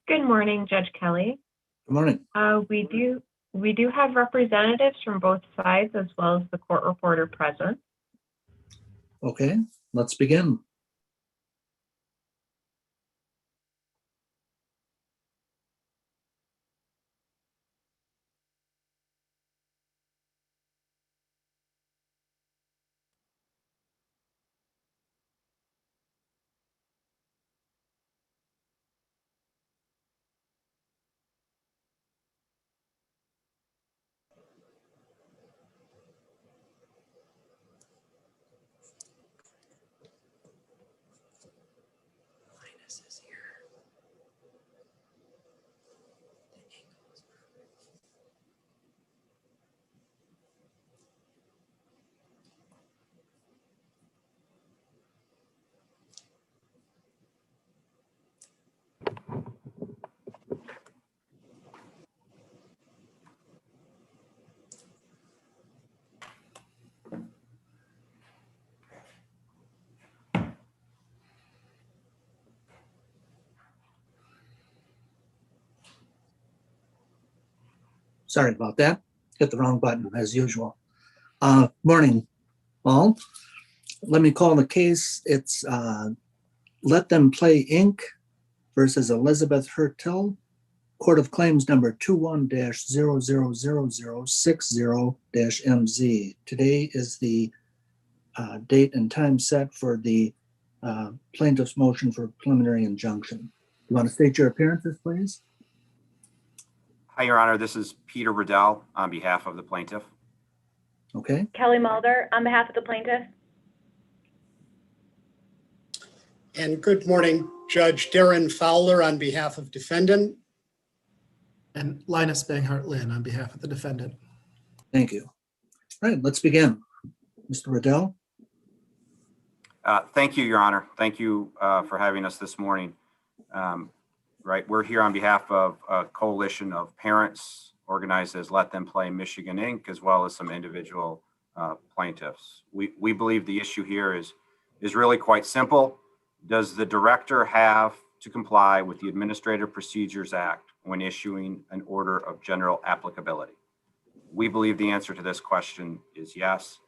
Good morning, Judge Kelly. Good morning. We do have representatives from both sides as well as the court reporter present. Okay, let's begin. Sorry about that. Hit the wrong button as usual. Morning, all. Let me call the case. It's Let Them Play Inc. versus Elizabeth Hertel, Court of Claims number 21-000060-MZ. Today is the date and time set for the plaintiff's motion for preliminary injunction. You want to state your appearances, please? Hi, Your Honor. This is Peter Rebuttal on behalf of the plaintiff. Okay. Kelly Mulder on behalf of the plaintiff. And good morning, Judge Darren Fowler on behalf of defendant. And Linus Banghart-Lynn on behalf of the defendant. Thank you. All right, let's begin. Mr. Riddell. Thank you, Your Honor. Thank you for having us this morning. We're here on behalf of a coalition of parents organized as Let Them Play Michigan Inc., as well as some individual plaintiffs. We believe the issue here is really quite simple. Does the director have to comply with the Administrative Procedures Act when issuing an order of general applicability? We believe the answer to this question is yes.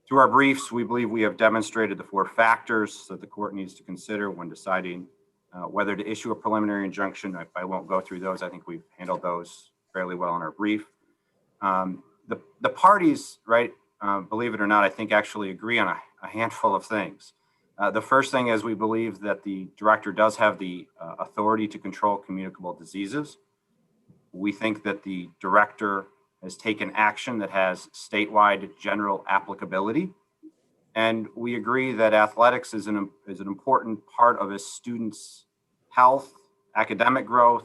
Through our briefs, we believe we have demonstrated the 4 factors that the court needs to consider when deciding whether to issue a preliminary injunction. I won't go through those. I think we've handled those fairly well in our brief. The parties, believe it or not, I think actually agree on a handful of things. The first thing is we believe that the director does have the authority to control communicable diseases. We think that the director has taken action that has statewide general applicability. And we agree that athletics is an important part of a student's health, academic growth,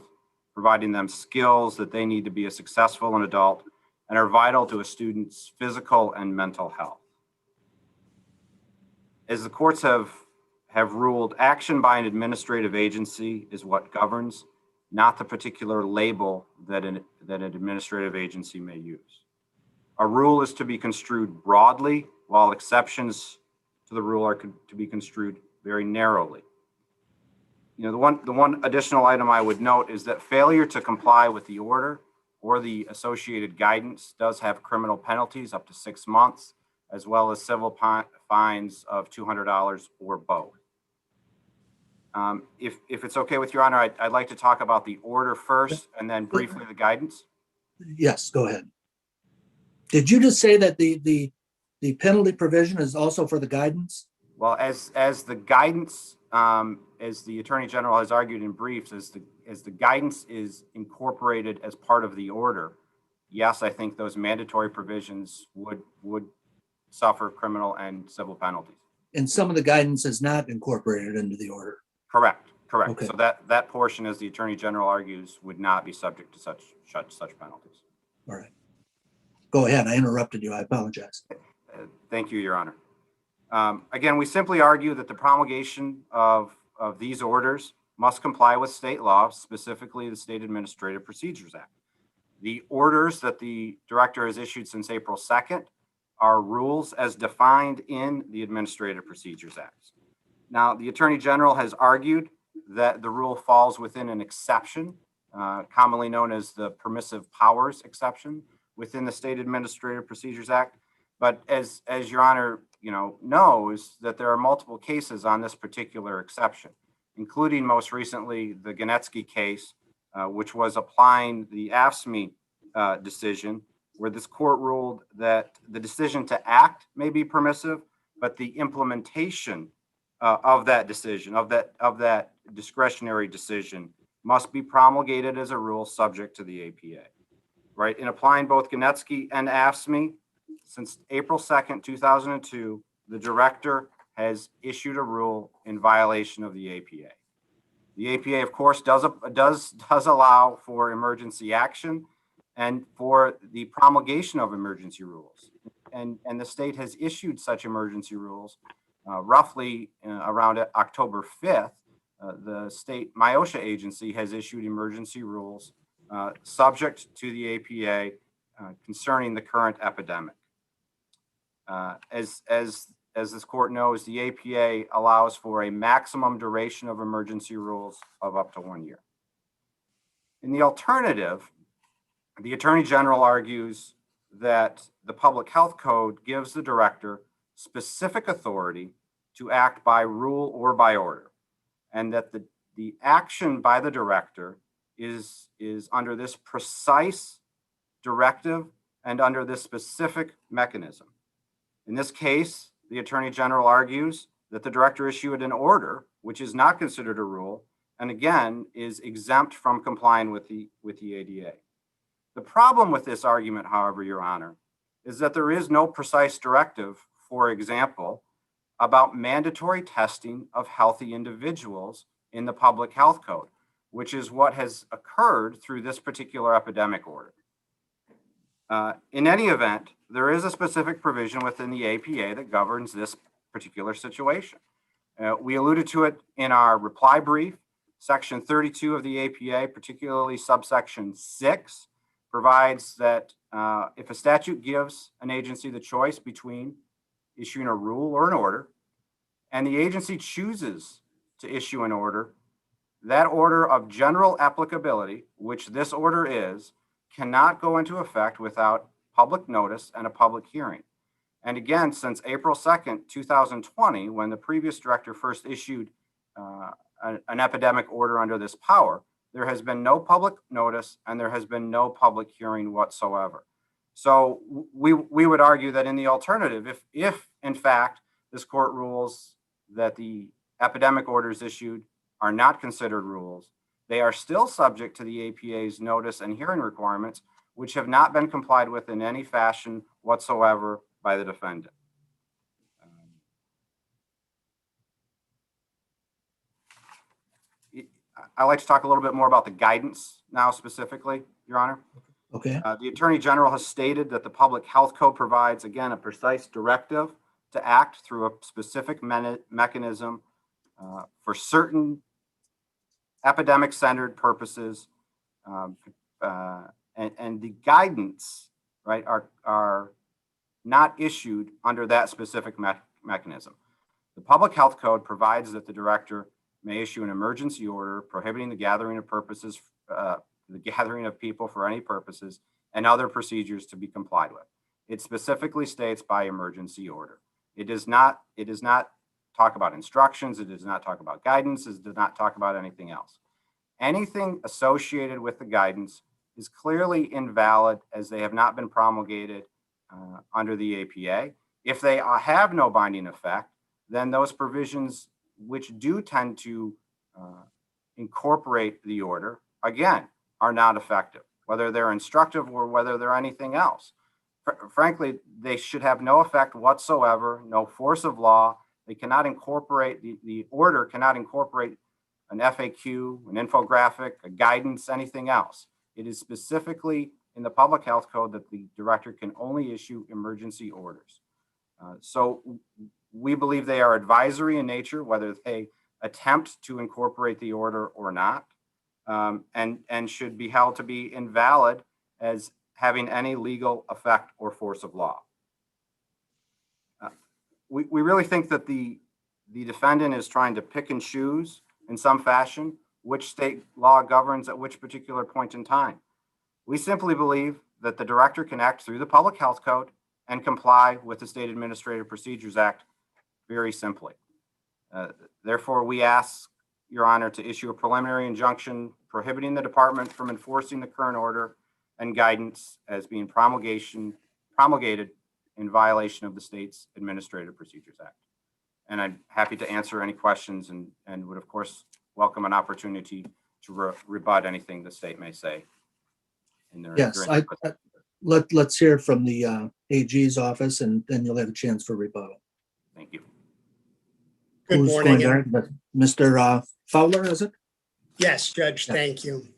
providing them skills that they need to be a successful adult and are vital to a student's physical and mental health. As the courts have ruled, action by an administrative agency is what governs, not the particular label that an administrative agency may use. A rule is to be construed broadly, while exceptions to the rule are to be construed very narrowly. The one additional item I would note is that failure to comply with the order or the associated guidance does have criminal penalties up to 6 months, as well as civil fines of $200 or both. If it's okay with Your Honor, I'd like to talk about the order first and then briefly the guidance. Yes, go ahead. Did you just say that the penalty provision is also for the guidance? Well, as the guidance, as the Attorney General has argued in briefs, as the guidance is incorporated as part of the order, yes, I think those mandatory provisions would suffer criminal and civil penalties. And some of the guidance is not incorporated into the order. Correct. Okay. So that portion, as the Attorney General argues, would not be subject to such penalties. All right. Go ahead. I interrupted you. I apologize. Thank you, Your Honor. Again, we simply argue that the promulgation of of these orders must comply with state law, specifically the State Administrative Procedures Act. The orders that the director has issued since April 2nd are rules as defined in the Administrative Procedures Act. Now, the Attorney General has argued that the rule falls within an exception, commonly known as the permissive powers exception within the State Administrative Procedures Act. But as Your Honor, knows that there are multiple cases on this particular exception, including most recently the Ganetsky case, which was applying the AFSCME decision, where this court ruled that the decision to act may be permissive, but the implementation of that decision, of that discretionary decision, must be promulgated as a rule subject to the APA. Right? In applying both Ganetsky and AFSCME, since April 2nd, 2002, the director has issued a rule in violation of the APA. The APA, of course, does allow for emergency action and for the promulgation of emergency rules. And the state has issued such emergency rules roughly around October 5th. The state MIOSHA agency has issued emergency rules subject to the APA concerning the current epidemic. As this court knows, the APA allows for a maximum duration of emergency rules of up to 1 year. In the alternative, the Attorney General argues that the Public Health Code gives the director specific authority to act by rule or by order, and that the action by the director is under this precise directive and under this specific mechanism. In this case, the Attorney General argues that the director issued an order, which is not considered a rule, and again, is exempt from complying with the ADA. The problem with this argument, however, Your Honor, is that there is no precise directive, for example, about mandatory testing of healthy individuals in the Public Health Code, which is what has occurred through this particular epidemic order. In any event, there is a specific provision within the APA that governs this particular situation. We alluded to it in our reply brief. Section 32 of the APA, particularly subsection 6, provides that if a statute gives an agency the choice between issuing a rule or an order, and the agency chooses to issue an order, that order of general applicability, which this order is, cannot go into effect without public notice and a public hearing. And again, since April 2nd, 2020, when the previous director first issued an epidemic order under this power, there has been no public notice and there has been no public hearing whatsoever. So we would argue that in the alternative, if in fact this court rules that the epidemic orders issued are not considered rules, they are still subject to the APA's notice and hearing requirements, which have not been complied with in any fashion whatsoever by the defendant. I'd like to talk a little bit more about the guidance now specifically, Your Honor. Okay. The Attorney General has stated that the Public Health Code provides, again, a precise directive to act through a specific mechanism for certain epidemic-centered purposes, and the guidance, right, are not issued under that specific mechanism. The Public Health Code provides that the director may issue an emergency order prohibiting the gathering of people for any purposes and other procedures to be complied with. It specifically states by emergency order. It does not talk about instructions. It does not talk about guidance. It does not talk about anything else. Anything associated with the guidance is clearly invalid as they have not been promulgated under the APA. If they have no binding effect, then those provisions which do tend to incorporate the order, again, are not effective, whether they're instructive or whether they're anything else. Frankly, they should have no effect whatsoever, no force of law. They cannot incorporate, the order cannot incorporate an FAQ, an infographic, a guidance, anything else. It is specifically in the Public Health Code that the director can only issue emergency orders. So we believe they are advisory in nature, whether they attempt to incorporate the order or not, and should be held to be invalid as having any legal effect or force of law. We really think that the defendant is trying to pick and choose in some fashion which state law governs at which particular point in time. We simply believe that the director can act through the Public Health Code and comply with the State Administrative Procedures Act very simply. Therefore, we ask Your Honor to issue a preliminary injunction prohibiting the department from enforcing the current order and guidance as being promulgated in violation of the state's Administrative Procedures Act. And I'm happy to answer any questions and would, of course, welcome an opportunity to rebut anything the state may say. Yes, let's hear from the AG's office, and then you'll have a chance for rebuttal. Thank you. Good Who's morning. going to- Mr. Fowler, is it? Yes, Judge, Yeah. thank you.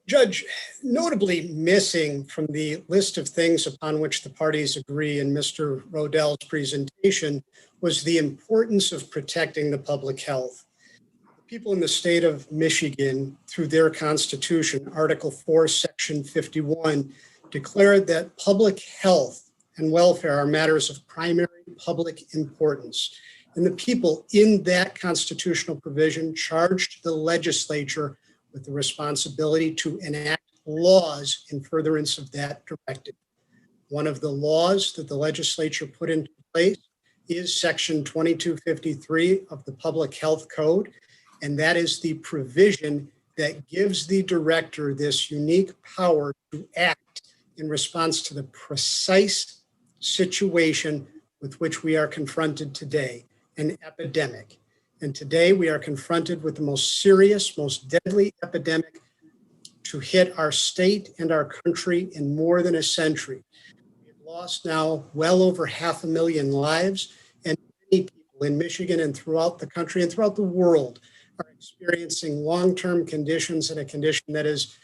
Judge, notably missing from the list of things upon which the parties agree in Mr. Rodell's presentation was the importance of protecting the public health. The people in the state of Michigan, through their Constitution, Article 4, Section 51, declared that public health and welfare are matters of primary public importance. And the people in that constitutional provision charged the legislature with the responsibility to enact laws in furtherance of that directive. One of the laws that the legislature put into place is Section 2253 of the Public Health Code, and that is the provision that gives the director this unique power to act in response to the precise situation with which we are confronted today, an epidemic. And today we are confronted with the most serious, most deadly epidemic to hit our state and our country in more than a century. We've lost now well over 500,000 lives, and many people in Michigan and throughout the country and throughout the world are experiencing long-term conditions, and a condition that is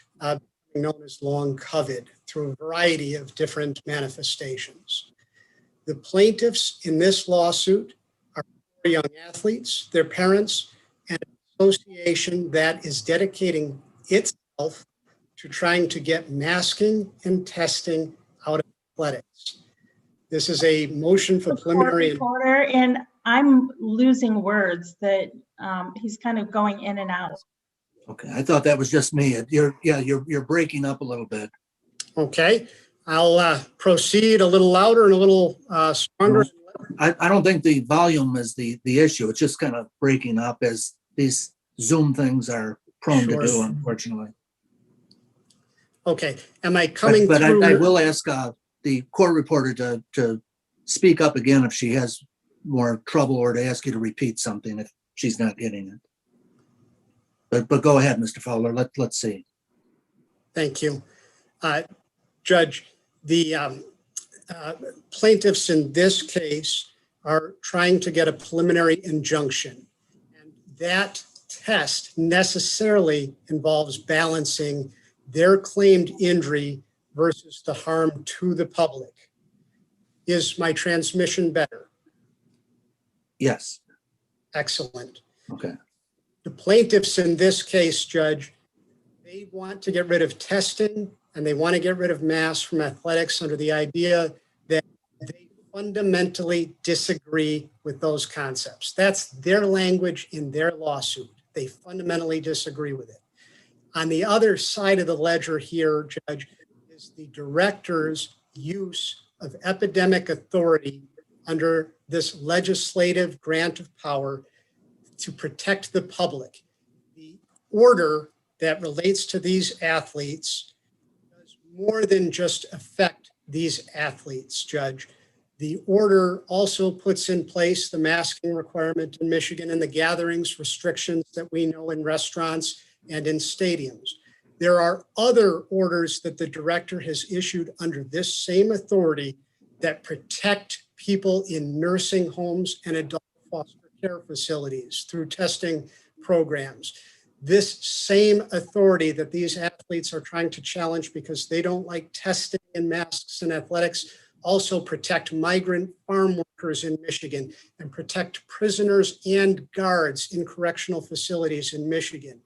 known as long COVID through a variety of different manifestations. The plaintiffs in this lawsuit are young athletes, their parents, and an association that is dedicating itself to trying to get masking and testing out of athletics. This is a motion for preliminary. Reporter, and I'm losing words that he's kind of going in and out. Okay, I thought that was just me. You're breaking up a little bit. Okay, I'll proceed a little louder and a little stronger. I don't think the volume is the issue. It's just kind of breaking up, as these Zoom things are prone to do, Sure. unfortunately. Okay, am I coming But through? I will ask the court reporter to speak up again if she has more trouble, or to ask you to repeat something if she's not getting it. But go ahead, Mr. Fowler. Let's see. Thank you. Judge, the plaintiffs in this case are trying to get a preliminary injunction. And that test necessarily involves balancing their claimed injury versus the harm to the public. Is my transmission better? Yes. Excellent. Okay. The plaintiffs in this case, Judge, they want to get rid of testing and they want to get rid of masks from athletics under the idea that they fundamentally disagree with those concepts. That's their language in their lawsuit. They fundamentally disagree with it. On the other side of the ledger here, Judge, is the director's use of epidemic authority under this legislative grant of power to protect the public. The order that relates to these athletes does more than just affect these athletes, Judge. The order also puts in place the masking requirement in Michigan and the gatherings restrictions that we know in restaurants and in stadiums. There are other orders that the director has issued under this same authority that protect people in nursing homes and adult foster care facilities through testing programs. This same authority that these athletes are trying to challenge because they don't like testing and masks in athletics also protect migrant farm workers in Michigan, and protect prisoners and guards in correctional facilities in Michigan.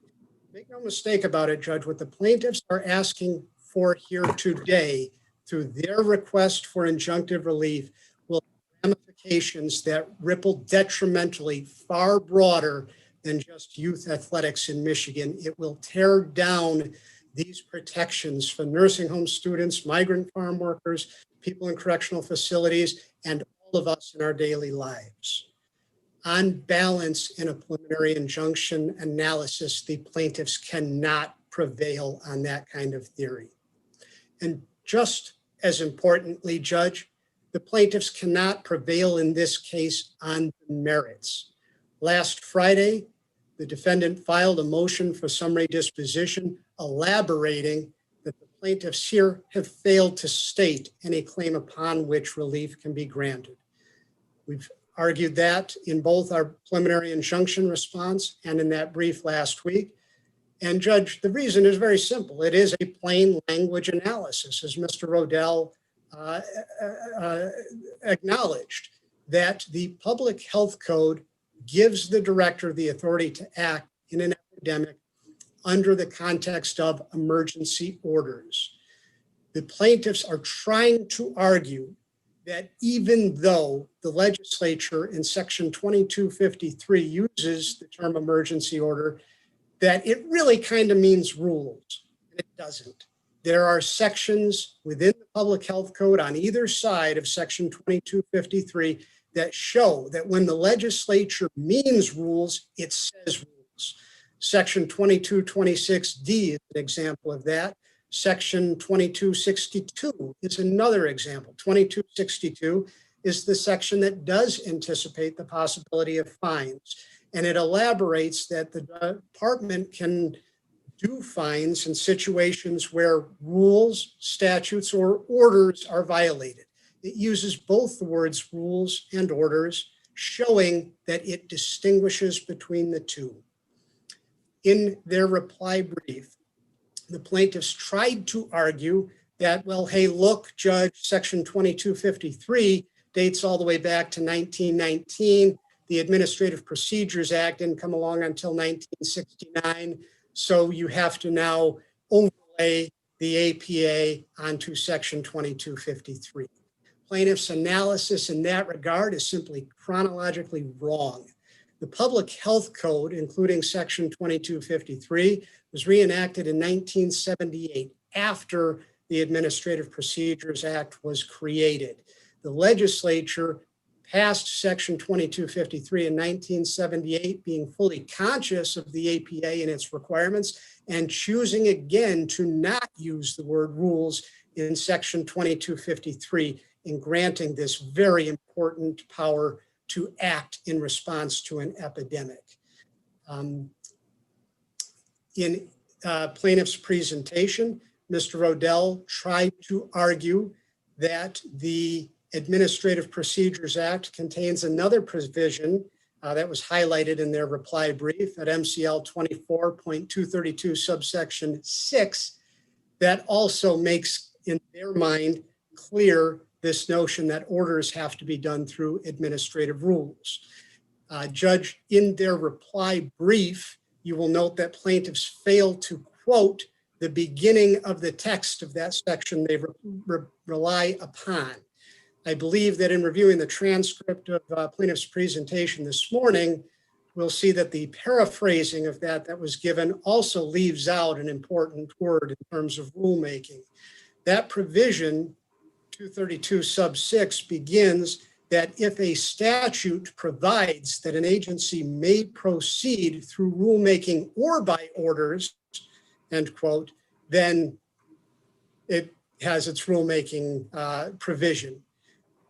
Make no mistake about it, Judge, what the plaintiffs are asking for here today through their request for injunctive relief will have ramifications that ripple detrimentally far broader than just youth athletics in Michigan. It will tear down these protections for nursing home students, migrant farm workers, people in correctional facilities, and all of us in our daily lives. On balance, in a preliminary injunction analysis, the plaintiffs cannot prevail on that kind of theory. And just as importantly, Judge, the plaintiffs cannot prevail in this case on the merits. Last Friday, the defendant filed a motion for summary disposition, elaborating that the plaintiffs here have failed to state any claim upon which relief can be granted. We've argued that in both our preliminary injunction response and in that brief last week. And Judge, the reason is very simple. It is a plain language analysis, as Mr. Rodell acknowledged, that the Public Health Code gives the director the authority to act in an epidemic under the context of emergency orders. The plaintiffs are trying to argue that even though the legislature in section 2253 uses the term emergency order, that it really kind of means rules, and it doesn't. There are sections within the Public Health Code on either side of section 2253 that show that when the legislature means rules, it says rules. Section 2226D is an example of that. Section 2262 is another example. 2262 is the section that does anticipate the possibility of fines. And it elaborates that the department can do fines in situations where rules, statutes, or orders are violated. It uses both the words rules and orders, showing that it distinguishes between the two. In their reply brief, the plaintiffs tried to argue that, well, hey, look, Judge, section 2253 dates all the way back to 1919. The Administrative Procedures Act didn't come along until 1969. So you have to now overlay the APA onto section 2253. Plaintiff's analysis in that regard is simply chronologically wrong. The Public Health Code, including section 2253, was reenacted in 1978 after the Administrative Procedures Act was created. The legislature passed section 2253 in 1978, being fully conscious of the APA and its requirements, and choosing again to not use the word rules in section 2253 in granting this very important power to act in response to an epidemic. In plaintiff's presentation, Mr. Rodell tried to argue that the Administrative Procedures Act contains another provision that was highlighted in their reply brief at MCL 24.232 subsection 6 that also makes in their mind clear this notion that orders have to be done through administrative rules. Judge, in their reply brief, you will note that plaintiffs failed to quote the beginning of the text of that section they rely upon. I believe that in reviewing the transcript of plaintiff's presentation this morning, we'll see that the paraphrasing of that was given also leaves out an important word in terms of rulemaking. That provision, 232 sub 6, begins that if a statute provides that an agency may proceed through rulemaking or by orders, end quote, then it has its rulemaking provision.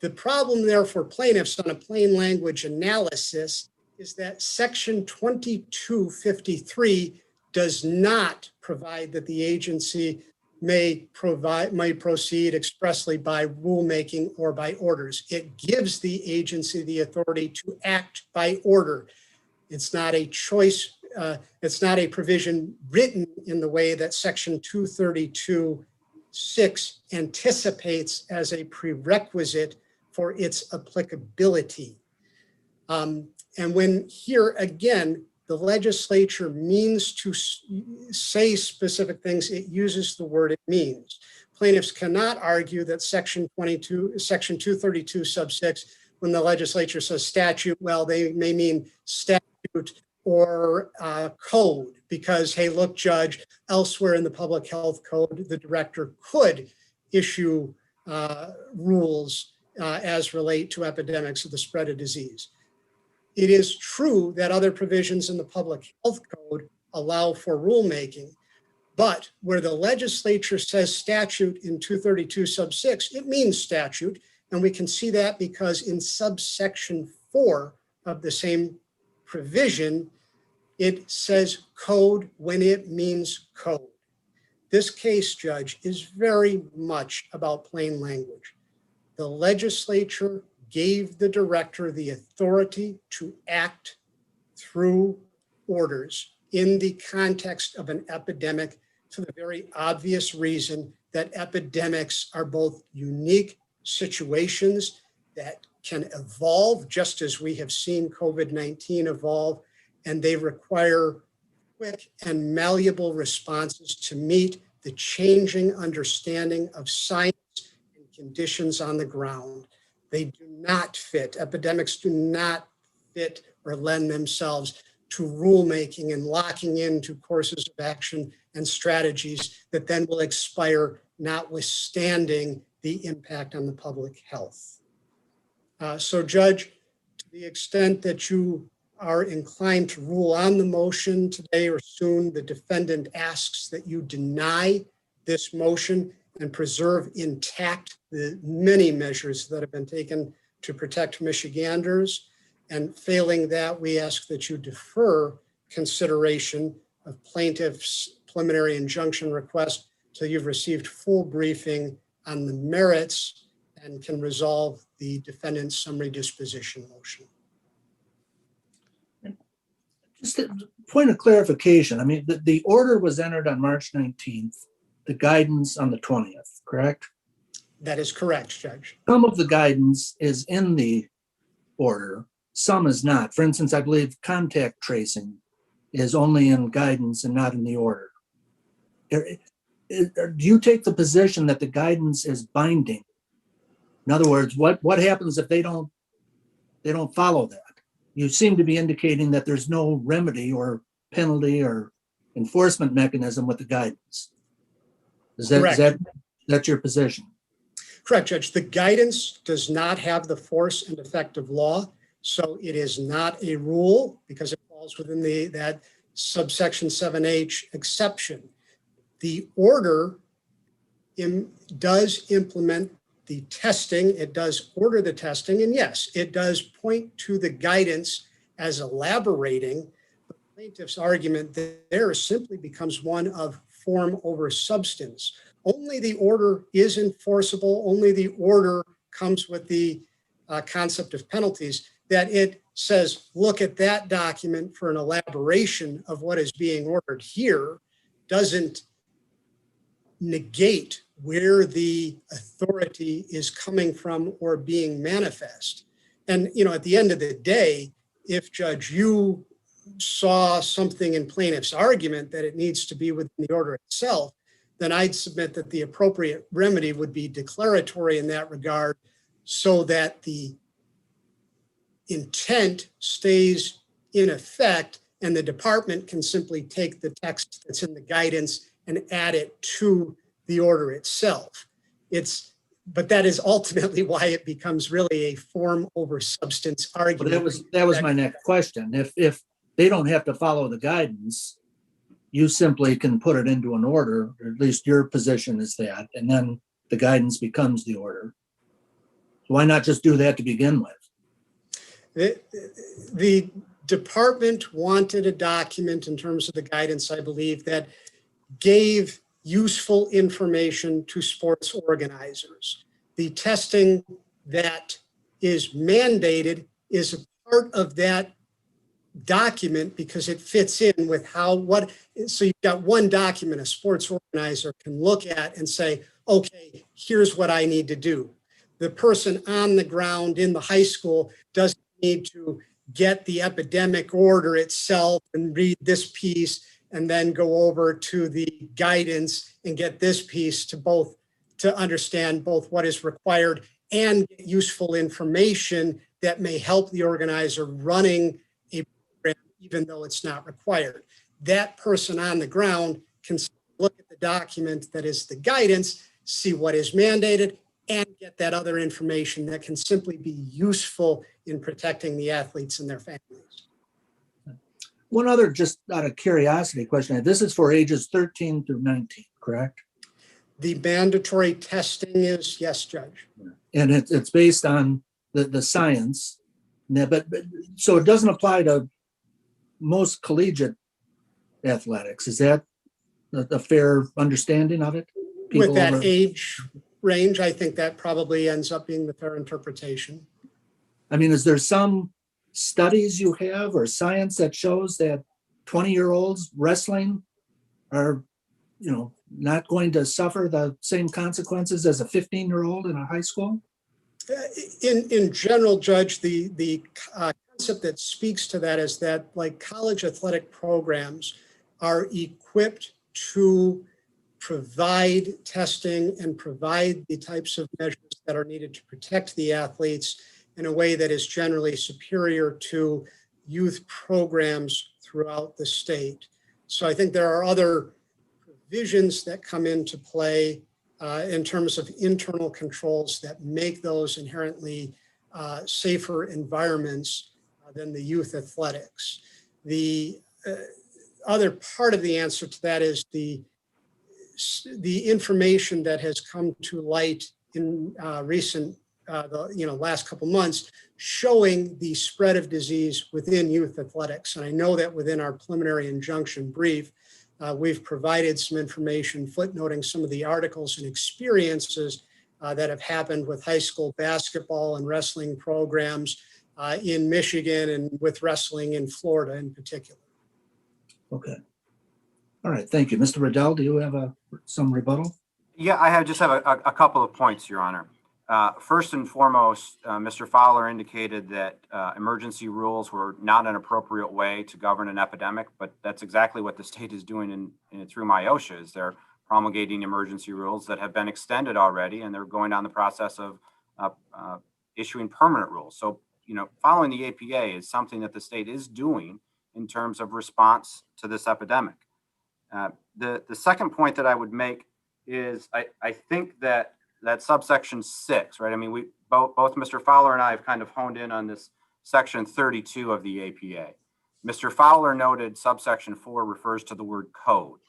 The problem there for plaintiffs on a plain language analysis is that section 2253 does not provide that the agency may proceed expressly by rulemaking or by orders. It gives the agency the authority to act by order. It's not a choice. It's not a provision written in the way that section 232 6 anticipates as a prerequisite for its applicability. And when here again, the legislature means to say specific things, it uses the word it means. Plaintiffs cannot argue that section 232 sub 6, when the legislature says statute, well, they may mean statute or code, because, hey, look, Judge, elsewhere in the public health code, the director could issue rules as relate to epidemics of the spread of disease. It is true that other provisions in the public health code allow for rulemaking, but where the legislature says statute in 232 sub 6, it means statute. And we can see that because in subsection 4 of the same provision, it says code when it means code. This case, Judge, is very much about plain language. The legislature gave the director the authority to act through orders in the context of an epidemic for the very obvious reason that epidemics are both unique situations that can evolve, just as we have seen COVID-19 evolve, and they require quick and malleable responses to meet the changing understanding of science and conditions on the ground. They do not fit, epidemics do not fit or lend themselves to rulemaking and locking into courses of action and strategies that then will expire, notwithstanding the impact on the public health. So, Judge, to the extent that you are inclined to rule on the motion today or soon, the defendant asks that you deny this motion and preserve intact the many measures that have been taken to protect Michiganders. And failing that, we ask that you defer consideration of plaintiff's preliminary injunction request till you've received full briefing on the merits and can resolve the defendant's summary disposition motion. Just a point of clarification. I mean, the order was entered on March 19th, the guidance on the 20th, correct? That is correct, Judge. Some of the guidance is in the order, some is not. For instance, I believe contact tracing is only in guidance and not in the order. Do you take the position that the guidance is binding? In other words, what happens if they don't follow that? You seem to be indicating that there's no remedy or penalty or enforcement mechanism with the guidance. Is that your position? Correct, Judge. The guidance does not have the force and effect of law, so it is not a rule because it falls within that subsection 7H exception. The order does implement the testing, it does order the testing, and yes, it does point to the guidance as elaborating. The plaintiff's argument there simply becomes one of form over substance. Only the order is enforceable, only the order comes with the concept of penalties, that it says, look at that document for an elaboration of what is being ordered here, doesn't negate where the authority is coming from or being manifest. And, at the end of the day, if, Judge, you saw something in plaintiff's argument that it needs to be within the order itself, then I'd submit that the appropriate remedy would be declaratory in that regard so that the intent stays in effect and the department can simply take the text that's in the guidance and add it to the order itself. But that is ultimately why it becomes really a form over substance argument. Well, that was my next question. If they don't have to follow the guidance, you simply can put it into an order, or at least your position is that, and then the guidance becomes the order. Why not just do that to begin with? The department wanted a document in terms of the guidance, I believe, that gave useful information to sports organizers. The testing that is mandated is a part of that document because it fits in with so you've got one document a sports organizer can look at and say, okay, here's what I need to do. The person on the ground in the high school doesn't need to get the epidemic order itself and read this piece and then go over to the guidance and get this piece to understand both what is required and get useful information that may help the organizer running a program, even though it's not required. That person on the ground can look at the document that is the guidance, see what is mandated, and get that other information that can simply be useful in protecting the athletes and their families. One other, just out of curiosity question. This is for ages 13 through 19, correct? The mandatory testing is, yes, Judge. And it's based on the science. But so it doesn't apply to most collegiate athletics. Is that a fair understanding of it? With that age range, I think that probably ends up being the fair interpretation. I mean, is there some studies you have or science that shows that 20-year-olds wrestling are, not going to suffer the same consequences as a 15-year-old in a high school? In general, Judge, the concept that speaks to that is that, like, college athletic programs are equipped to provide testing and provide the types of measures that are needed to protect the athletes in a way that is generally superior to youth programs throughout the state. So I think there are other provisions that come into play in terms of internal controls that make those inherently safer environments than the youth athletics. The other part of the answer to that is the information that has come to light in recent, last couple months, showing the spread of disease within youth athletics. And I know that within our preliminary injunction brief, we've provided some information footnoting some of the articles and experiences that have happened with high school basketball and wrestling programs in Michigan and with wrestling in Florida in particular. Okay. All right. Thank you. Mr. Riddell, do you have some rebuttal? Yeah, I just have a couple of points, Your Honor. First and foremost, Mr. Fowler indicated that emergency rules were not an appropriate way to govern an epidemic, but that's exactly what the state is doing through MIOSHA. Is they're promulgating emergency rules that have been extended already, and they're going down the process of issuing permanent rules. So, following the APA is something that the state is doing in terms of response to this epidemic. The second point that I would make is I think that subsection 6, right? I mean, we both Mr. Fowler and I have kind of honed in on this section 32 of the APA. Mr. Fowler noted subsection 4 refers to the word code,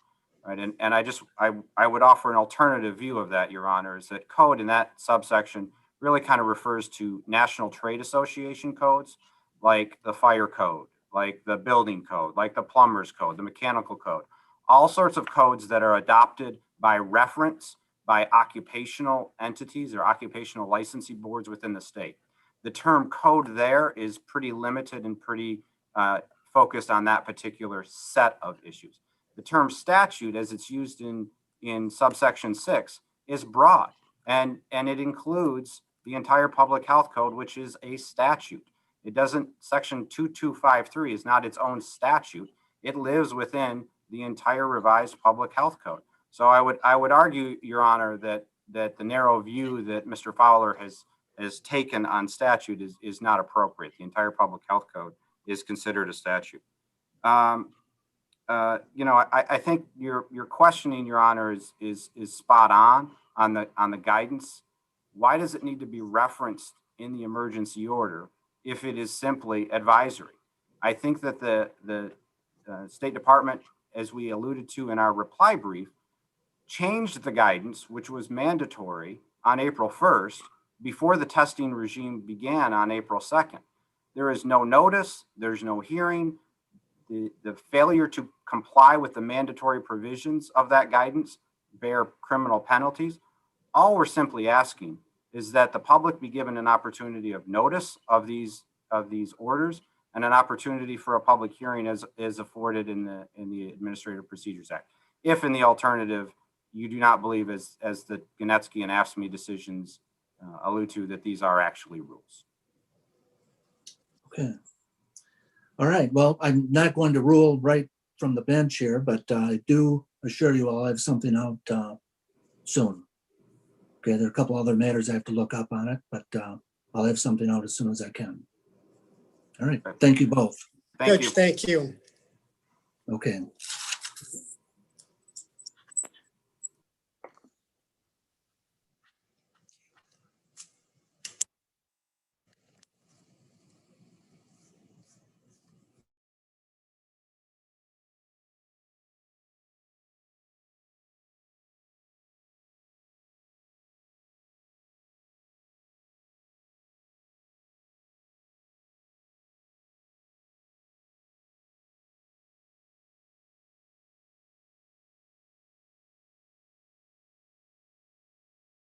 right? And I would offer an alternative view of that, Your Honor, is that code in that subsection really kind of refers to National Trade Association codes, like the fire code, like the building code, like the plumber's code, the mechanical code, all sorts of codes that are adopted by reference by occupational entities or occupational licensing boards within the state. The term code there is pretty limited and pretty focused on that particular set of issues. The term statute, as it's used in subsection 6, is broad, and it includes the entire public health code, which is a statute. It doesn't, section 2253 is not its own statute. It lives within the entire revised public health code. So I would argue, Your Honor, that the narrow view that Mr. Fowler has taken on statute is not appropriate. The entire public health code is considered a statute. I think your questioning, Your Honor, is spot on the guidance. Why does it need to be referenced in the emergency order if it is simply advisory? I think that the State Department, as we alluded to in our reply brief, changed the guidance, which was mandatory on April 1st, before the testing regime began on April 2nd. There is no notice, there's no hearing. The failure to comply with the mandatory provisions of that guidance bear criminal penalties. All we're simply asking is that the public be given an opportunity of notice of these orders and an opportunity for a public hearing as afforded in the Administrative Procedures Act. If in the alternative, you do not believe, as the Ganetsky and AFSCME decisions allude to, that these are actually rules. Okay. All right. Well, I'm not going to rule right from the bench here, but I do assure you I'll have something out soon. Okay, there are a couple other matters I have to look up on it, but I'll have something out as soon as I can. All right. Thank you both. Thank Judge, you. thank you. Okay.